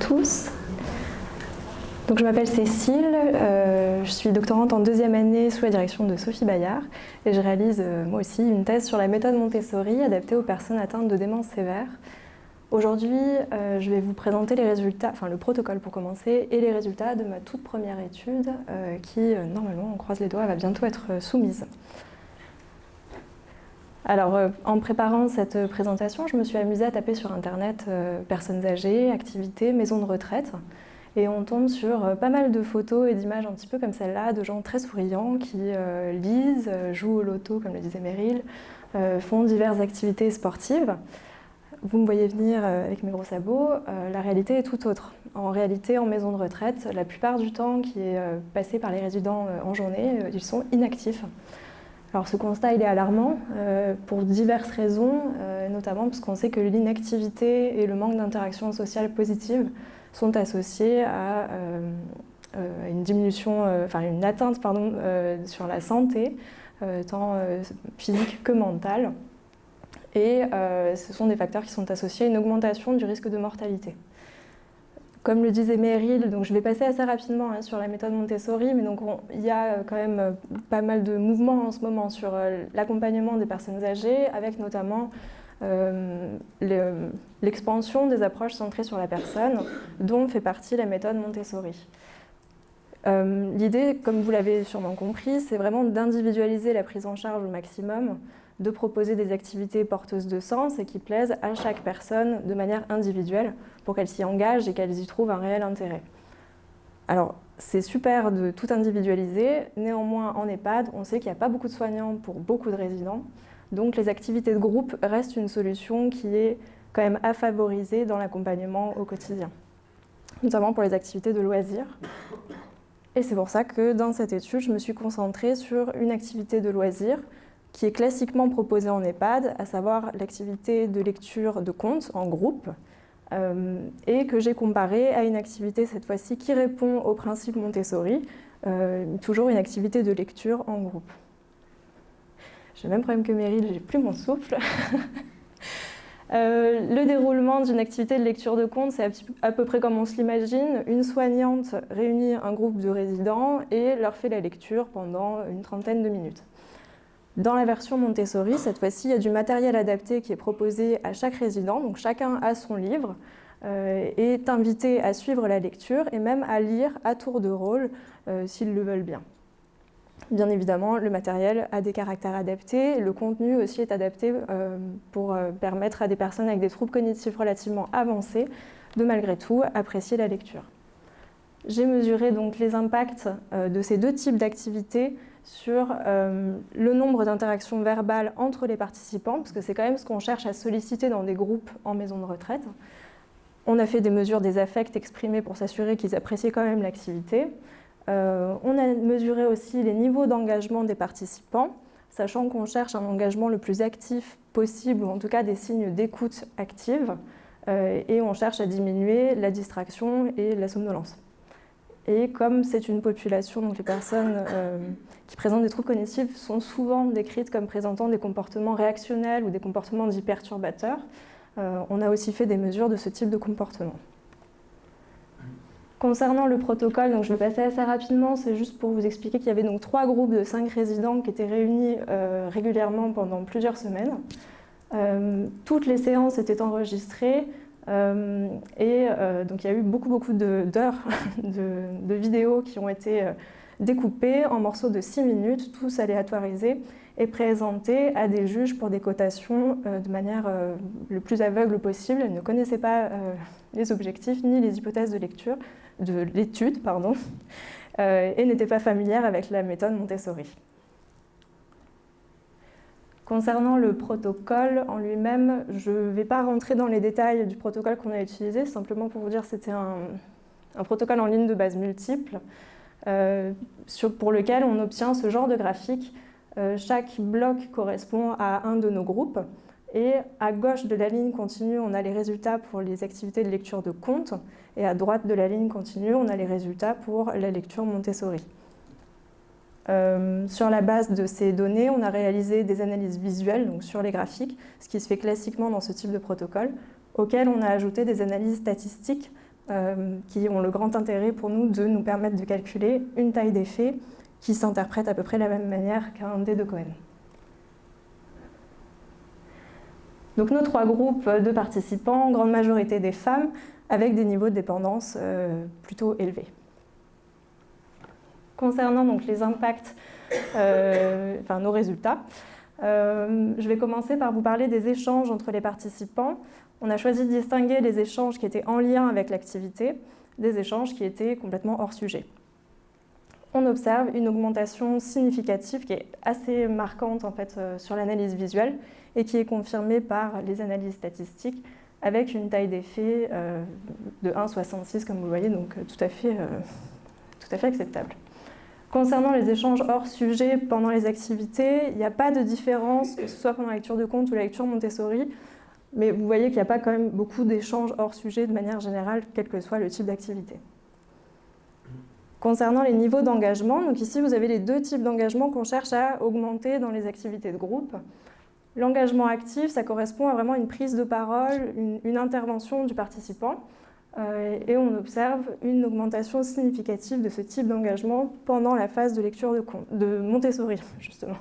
tous. Donc, je m'appelle Cécile, je suis doctorante en deuxième année sous la direction de Sophie Bayard et je réalise moi aussi une thèse sur la méthode Montessori adaptée aux personnes atteintes de démence sévère. Aujourd'hui, je vais vous présenter les résultats, enfin le protocole pour commencer, et les résultats de ma toute première étude qui, normalement, on croise les doigts, va bientôt être soumise. Alors, en préparant cette présentation, je me suis amusée à taper sur Internet personnes âgées, activités, maisons de retraite. Et on tombe sur pas mal de photos et d'images un petit peu comme celle-là, de gens très souriants qui lisent, jouent au loto, comme le disait Meryl, font diverses activités sportives. Vous me voyez venir avec mes gros sabots, la réalité est tout autre. En réalité, en maison de retraite, la plupart du temps qui est passé par les résidents en journée, ils sont inactifs. Alors ce constat il est alarmant pour diverses raisons, notamment parce qu'on sait que l'inactivité et le manque d'interaction sociale positive sont associés à une diminution, une atteinte sur la santé, tant physique que mentale. Et ce sont des facteurs qui sont associés à une augmentation du risque de mortalité. Comme le disait Meryl, donc je vais passer assez rapidement sur la méthode Montessori, mais donc il y a quand même pas mal de mouvements en ce moment sur l'accompagnement des personnes âgées, avec notamment l'expansion des approches centrées sur la personne, dont fait partie la méthode Montessori. L'idée, comme vous l'avez sûrement compris, c'est vraiment d'individualiser la prise en charge au maximum, de proposer des activités porteuses de sens et qui plaisent à chaque personne de manière individuelle pour qu'elle s'y engage et qu'elle y trouve un réel intérêt. Alors, c'est super de tout individualiser, néanmoins en EHPAD, on sait qu'il n'y a pas beaucoup de soignants pour beaucoup de résidents, donc les activités de groupe restent une solution qui est quand même à favoriser dans l'accompagnement au quotidien, notamment pour les activités de loisirs. Et c'est pour ça que dans cette étude, je me suis concentrée sur une activité de loisirs qui est classiquement proposée en EHPAD, à savoir l'activité de lecture de contes en groupe, et que j'ai comparée à une activité cette fois-ci qui répond au principe Montessori, toujours une activité de lecture en groupe. J'ai le même problème que Meryl, j'ai plus mon souffle. Le déroulement d'une activité de lecture de contes, c'est à peu près comme on se l'imagine. Une soignante réunit un groupe de résidents et leur fait la lecture pendant une trentaine de minutes. Dans la version Montessori, cette fois-ci, il y a du matériel adapté qui est proposé à chaque résident, donc chacun a son livre, est invité à suivre la lecture et même à lire à tour de rôle s'ils le veulent bien. Bien évidemment, le matériel a des caractères adaptés, le contenu aussi est adapté pour permettre à des personnes avec des troubles cognitifs relativement avancés de malgré tout apprécier la lecture. J'ai mesuré donc les impacts de ces deux types d'activités sur le nombre d'interactions verbales entre les participants, parce que c'est quand même ce qu'on cherche à solliciter dans des groupes en maison de retraite. On a fait des mesures des affects exprimés pour s'assurer qu'ils appréciaient quand même l'activité. On a mesuré aussi les niveaux d'engagement des participants, sachant qu'on cherche un engagement le plus actif possible, ou en tout cas des signes d'écoute active, et on cherche à diminuer la distraction et la somnolence. Et comme c'est une population, donc les personnes qui présentent des troubles cognitifs sont souvent décrites comme présentant des comportements réactionnels ou des comportements dits perturbateurs, on a aussi fait des mesures de ce type de comportement. Concernant le protocole, donc je vais passer assez rapidement, c'est juste pour vous expliquer qu'il y avait donc 3 groupes de 5 résidents qui étaient réunis régulièrement pendant plusieurs semaines. Toutes les séances étaient enregistrées donc il y a eu beaucoup d'heures de vidéos qui ont été découpées en morceaux de 6 minutes, tous aléatoirisés et présentés à des juges pour des cotations de manière le plus aveugle possible. Elles ne connaissaient pas les objectifs ni les hypothèses de l'étude, et n'étaient pas familières avec la méthode Montessori. Concernant le protocole en lui-même, je ne vais pas rentrer dans les détails du protocole qu'on a utilisé, simplement pour vous dire que c'était un protocole en ligne de base multiple pour lequel on obtient ce genre de graphique. Chaque bloc correspond à un de nos groupes et à gauche de la ligne continue, on a les résultats pour les activités de lecture de contes et à droite de la ligne continue, on a les résultats pour la lecture Montessori. Sur la base de ces données, on a réalisé des analyses visuelles donc sur les graphiques, ce qui se fait classiquement dans ce type de protocole, auxquelles on a ajouté des analyses statistiques qui ont le grand intérêt pour nous de nous permettre de calculer une taille d'effet qui s'interprète à peu près de la même manière qu'un dé de Cohen. Donc nos 3 groupes de participants, en grande majorité des femmes, avec des niveaux de dépendance plutôt élevés. Concernant donc les impacts, nos résultats, je vais commencer par vous parler des échanges entre les participants. On a choisi de distinguer les échanges qui étaient en lien avec l'activité des échanges qui étaient complètement hors sujet. On observe une augmentation significative qui est assez marquante en fait, sur l'analyse visuelle et qui est confirmée par les analyses statistiques avec une taille d'effet de 1,66 comme vous le voyez, donc tout à fait acceptable. Concernant les échanges hors sujet pendant les activités, il n'y a pas de différence, que ce soit pendant la lecture de contes ou la lecture Montessori, mais vous voyez qu'il n'y a pas quand même beaucoup d'échanges hors sujet de manière générale, quel que soit le type d'activité. Concernant les niveaux d'engagement, donc ici vous avez les 2 types d'engagement qu'on cherche à augmenter dans les activités de groupe. L'engagement actif, ça correspond à vraiment une prise de parole, une intervention du participant, et on observe une augmentation significative de ce type d'engagement pendant la phase de lecture de Montessori, justement.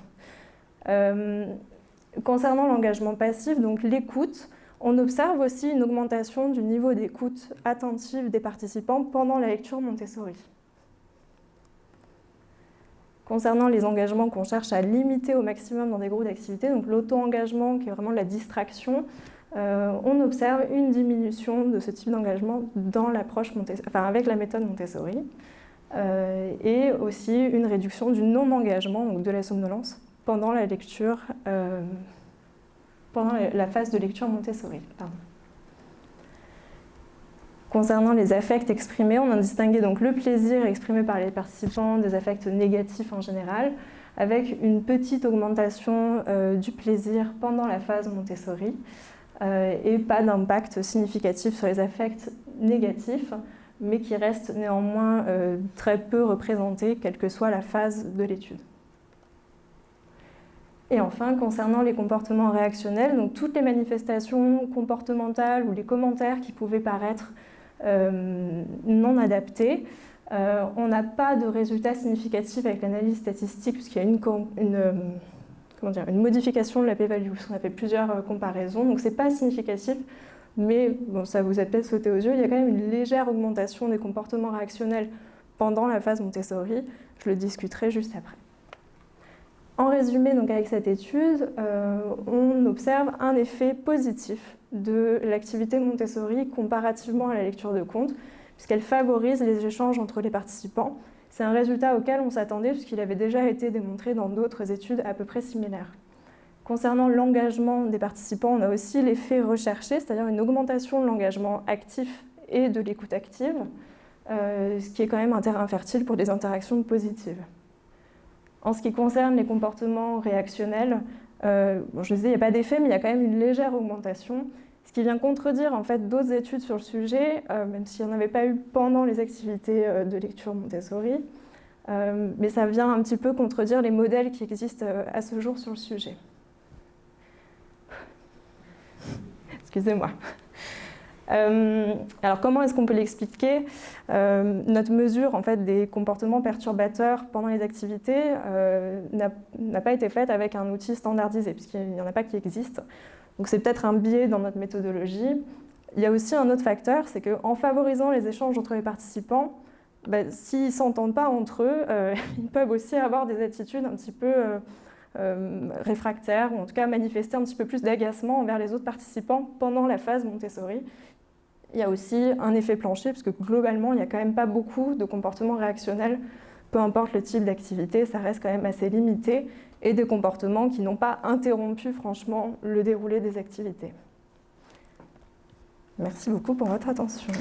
Concernant l'engagement passif, donc l'écoute, on observe aussi une augmentation du niveau d'écoute attentive des participants pendant la lecture Montessori. Concernant les engagements qu'on cherche à limiter au maximum dans des groupes d'activité, donc l'auto-engagement qui est vraiment la distraction, on observe une diminution de ce type d'engagement dans l'approche avec la méthode Montessori, et aussi une réduction du non-engagement, donc de la somnolence, pendant la lecture, pendant la phase de lecture Montessori. Pardon. Concernant les affects exprimés, on a distingué donc le plaisir exprimé par les participants des affects négatifs en général, avec une petite augmentation du plaisir pendant la phase Montessori et pas d'impact significatif sur les affects négatifs, mais qui restent néanmoins très peu représentés, quelle que soit la phase de l'étude. Et enfin, concernant les comportements réactionnels, donc toutes les manifestations comportementales ou les commentaires qui pouvaient paraître non adaptés, on n'a pas de résultats significatifs avec l'analyse statistique puisqu'il y a une modification de la p-value. On a fait plusieurs comparaisons, donc ce n'est pas significatif, mais bon, ça vous a peut-être sauté aux yeux, il y a quand même une légère augmentation des comportements réactionnels pendant la phase Montessori. Je le discuterai juste après. En résumé, donc avec cette étude, on observe un effet positif de l'activité Montessori comparativement à la lecture de contes, puisqu'elle favorise les échanges entre les participants. C'est un résultat auquel on s'attendait, puisqu'il avait déjà été démontré dans d'autres études à peu près similaires. Concernant l'engagement des participants, on a aussi l'effet recherché, c'est-à-dire une augmentation de l'engagement actif et de l'écoute active, ce qui est quand même un terrain fertile pour des interactions positives. En ce qui concerne les comportements réactionnels, je disais, il n'y a pas d'effet, mais il y a quand même une légère augmentation, ce qui vient contredire en fait d'autres études sur le sujet, même s'il n'y en avait pas eu pendant les activités de lecture Montessori, mais ça vient un petit peu contredire les modèles qui existent à ce jour sur le sujet. Excusez-moi. Alors comment est-ce qu'on peut l'expliquer? Notre mesure en fait, des comportements perturbateurs pendant les activités n'a pas été faite avec un outil standardisé, puisqu'il n'y en a pas qui existe. Donc c'est peut-être un biais dans notre méthodologie. Il y a aussi un autre facteur, c'est qu'en favorisant les échanges entre les participants, s'ils ne s'entendent pas entre eux, ils peuvent aussi avoir des attitudes un petit peu réfractaires, ou en tout cas manifester un petit peu plus d'agacement envers les autres participants pendant la phase Montessori. Il y a aussi un effet plancher, parce que globalement, il n'y a quand même pas beaucoup de comportements réactionnels, peu importe le type d'activité, ça reste quand même assez limité, et des comportements qui n'ont pas interrompu franchement le déroulé des activités. Merci beaucoup pour votre attention.